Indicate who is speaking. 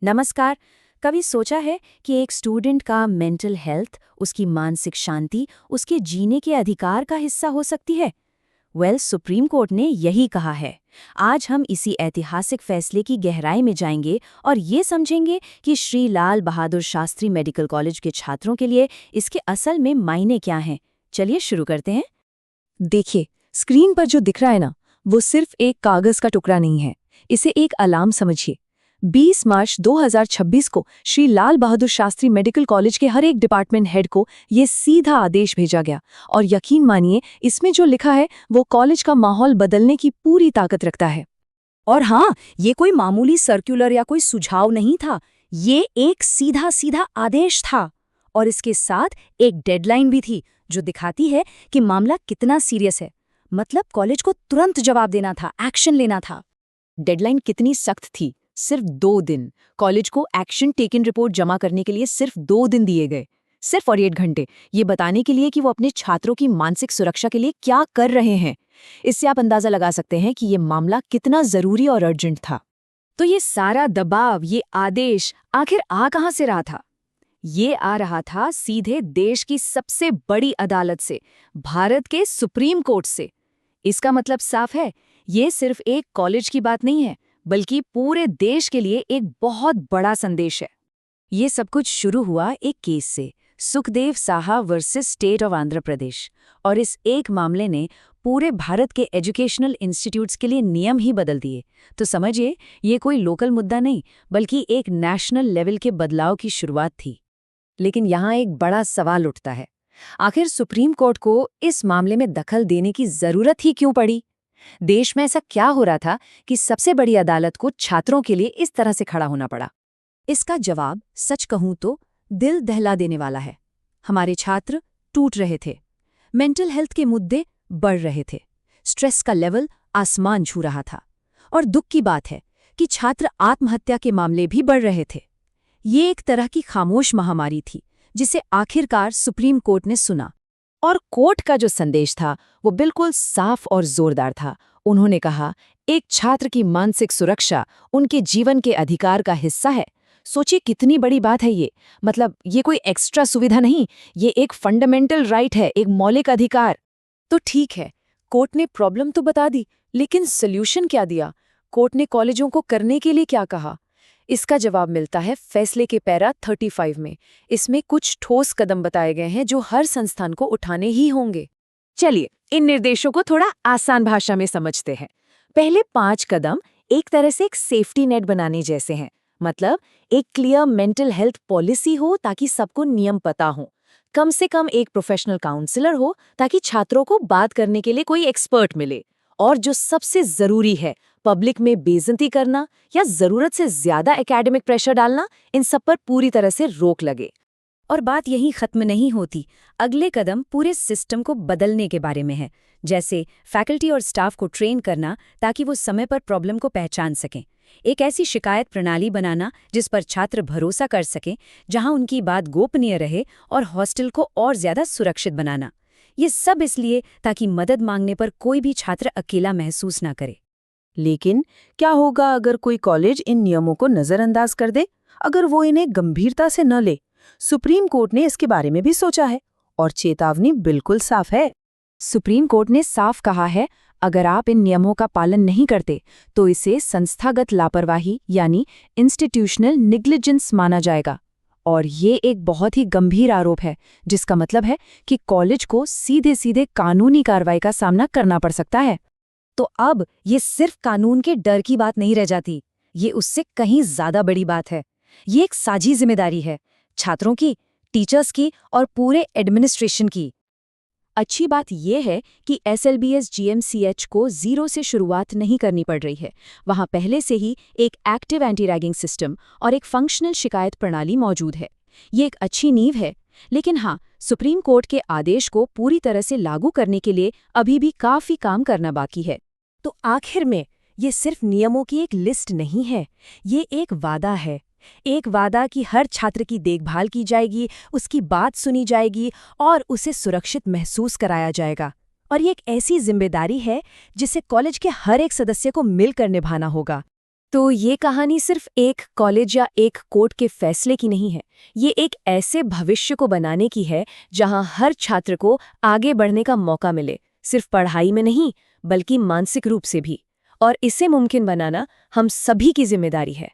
Speaker 1: नमस्कार। कभी सोचा है कि एक स्टूडेंट का मेंटल हेल्थ, उसकी मानसिक शांति, उसके जीने के अधिकार का हिस्सा हो सकती है? सुप्रीम कोर्ट ने यही कहा है। आज हम इसी ऐतिहासिक फैसले की गहराई में जाएंगे और ये समझेंगे कि श्री लाल बहादुर शास्त्री मेडिकल कॉलेज के छात्रों के लिए इसके असल में मायने क्या हैं। चलिए शुरू करते हैं।
Speaker 2: देखिए, स्क्रीन पर जो दिख रहा है ना, वो सिर्फ एक कागज का टुकड़ा नहीं है। इसे एक अलार्म समझिए। 20 मार्च 2026 को श्री लाल बहादुर शास्त्री मेडिकल कॉलेज के हर एक डिपार्टमेंट हेड को ये सीधा आदेश भेजा गया। और यकीन मानिए, इसमें जो लिखा है वो कॉलेज का माहौल बदलने की पूरी ताकत रखता है।
Speaker 1: और हाँ, ये कोई मामूली सर्कुलर या कोई सुझाव नहीं था, ये एक सीधा सीधा आदेश था। और इसके साथ एक डेडलाइन भी थी जो दिखाती है कि मामला कितना सीरियस है। मतलब कॉलेज को तुरंत जवाब देना था, एक्शन लेना था।
Speaker 2: डेडलाइन कितनी सख्त थी? सिर्फ 2 दिन। कॉलेज को एक्शन टेकन रिपोर्ट जमा करने के लिए सिर्फ 2 दिन दिए गए। सिर्फ 48 घंटे, ये बताने के लिए कि वो अपने छात्रों की मानसिक सुरक्षा के लिए क्या कर रहे हैं। इससे आप अंदाजा लगा सकते हैं कि ये मामला कितना जरूरी और अर्जेंट था।
Speaker 1: तो ये सारा दबाव, ये आदेश आखिर आ कहाँ से रहा था? ये आ रहा था सीधे देश की सबसे बड़ी अदालत से, भारत के सुप्रीम कोर्ट से। इसका मतलब साफ है, ये सिर्फ एक कॉलेज की बात नहीं है, बल्कि पूरे देश के लिए एक बहुत बड़ा संदेश है। ये सब कुछ शुरू हुआ एक केस से, Sukhdev Saha versus state of Andhra Pradesh. और इस एक मामले ने पूरे भारत के एजुकेशनल इंस्टीट्यूट्स के लिए नियम ही बदल दिए। तो समझिए, ये कोई लोकल मुद्दा नहीं, बल्कि एक नेशनल लेवल के बदलाव की शुरुआत थी। लेकिन यहाँ एक बड़ा सवाल उठता है, आखिर सुप्रीम कोर्ट को इस मामले में दखल देने की जरूरत ही क्यों पड़ी? देश में ऐसा क्या हो रहा था कि सबसे बड़ी अदालत को छात्रों के लिए इस तरह से खड़ा होना पड़ा? इसका जवाब सच कहूं तो दिल दहला देने वाला है। हमारे छात्र टूट रहे थे, मेंटल हेल्थ के मुद्दे बढ़ रहे थे, स्ट्रेस का लेवल आसमान छू रहा था। और दुख की बात है कि छात्र आत्महत्या के मामले भी बढ़ रहे थे। ये एक तरह की खामोश महामारी थी जिसे आखिरकार सुप्रीम कोर्ट ने सुना। और कोर्ट का जो संदेश था वो बिल्कुल साफ और जोरदार था। उन्होंने कहा, एक छात्र की मानसिक सुरक्षा उनके जीवन के अधिकार का हिस्सा है। सोचिए कितनी बड़ी बात है ये। मतलब ये कोई एक्स्ट्रा सुविधा नहीं, ये एक फंडामेंटल राइट है, एक मौलिक अधिकार। तो ठीक है, कोर्ट ने प्रॉब्लम तो बता दी, लेकिन सॉल्यूशन क्या दिया? कोर्ट ने कॉलेजों को करने के लिए क्या कहा? इसका जवाब मिलता है फैसले के पैरा 35 में। इसमें कुछ ठोस कदम बताए गए हैं जो हर संस्थान को उठाने ही होंगे। चलिए, इन निर्देशों को थोड़ा आसान भाषा में समझते हैं। पहले 5 कदम एक तरह से एक सेफ्टी नेट बनाने जैसे हैं। मतलब एक क्लियर मेंटल हेल्थ पॉलिसी हो ताकि सबको नियम पता हो। कम से कम एक प्रोफेशनल काउंसलर हो ताकि छात्रों को बात करने के लिए कोई एक्सपर्ट मिले। और जो सबसे जरूरी है, पब्लिक में बेइज्जती करना या जरूरत से ज्यादा एकेडमिक प्रेशर डालना, इन सब पर पूरी तरह से रोक लगे। और बात यहीं खत्म नहीं होती। अगले कदम पूरे सिस्टम को बदलने के बारे में है। जैसे फैकल्टी और स्टाफ को ट्रेन करना ताकि वो समय पर प्रॉब्लम को पहचान सकें। एक ऐसी शिकायत प्रणाली बनाना जिस पर छात्र भरोसा कर सकें, जहां उनकी बात गोपनीय रहे, और हॉस्टल को और ज्यादा सुरक्षित बनाना। ये सब इसलिए ताकि मदद मांगने पर कोई भी छात्र अकेला महसूस ना करे।
Speaker 2: लेकिन क्या होगा अगर कोई कॉलेज इन नियमों को नजरअंदाज कर दे, अगर वो इन्हें गंभीरता से न ले? सुप्रीम कोर्ट ने इसके बारे में भी सोचा है और चेतावनी बिल्कुल साफ है।
Speaker 1: सुप्रीम कोर्ट ने साफ कहा है, अगर आप इन नियमों का पालन नहीं करते तो इसे संस्थागत लापरवाही यानी इंस्टीट्यूशनल निग्लिजेंस माना जाएगा। और ये एक बहुत ही गंभीर आरोप है, जिसका मतलब है कि कॉलेज को सीधे सीधे कानूनी कार्रवाई का सामना करना पड़ सकता है। तो अब ये सिर्फ कानून के डर की बात नहीं रह जाती, ये उससे कहीं ज्यादा बड़ी बात है। ये एक साझी जिम्मेदारी है, छात्रों की, टीचर्स की और पूरे एडमिनिस्ट्रेशन की। अच्छी बात यह है कि SLBS GMCH को जीरो से शुरुआत नहीं करनी पड़ रही है। वहां पहले से ही एक एक्टिव एंटी रैगिंग सिस्टम और एक फंक्शनल शिकायत प्रणाली मौजूद है। ये एक अच्छी नींव है। लेकिन हाँ, सुप्रीम कोर्ट के आदेश को पूरी तरह से लागू करने के लिए अभी भी काफी काम करना बाकी है। तो आखिर में ये सिर्फ नियमों की एक लिस्ट नहीं है, ये एक वादा है। एक वादा कि हर छात्र की देखभाल की जाएगी, उसकी बात सुनी जाएगी और उसे सुरक्षित महसूस कराया जाएगा। और ये एक ऐसी जिम्मेदारी है जिसे कॉलेज के हर एक सदस्य को मिलकर निभाना होगा। तो ये कहानी सिर्फ एक कॉलेज या एक कोर्ट के फैसले की नहीं है। ये एक ऐसे भविष्य को बनाने की है जहां हर छात्र को आगे बढ़ने का मौका मिले, सिर्फ पढ़ाई में नहीं बल्कि मानसिक रूप से भी। और इसे मुमकिन बनाना हम सभी की जिम्मेदारी है।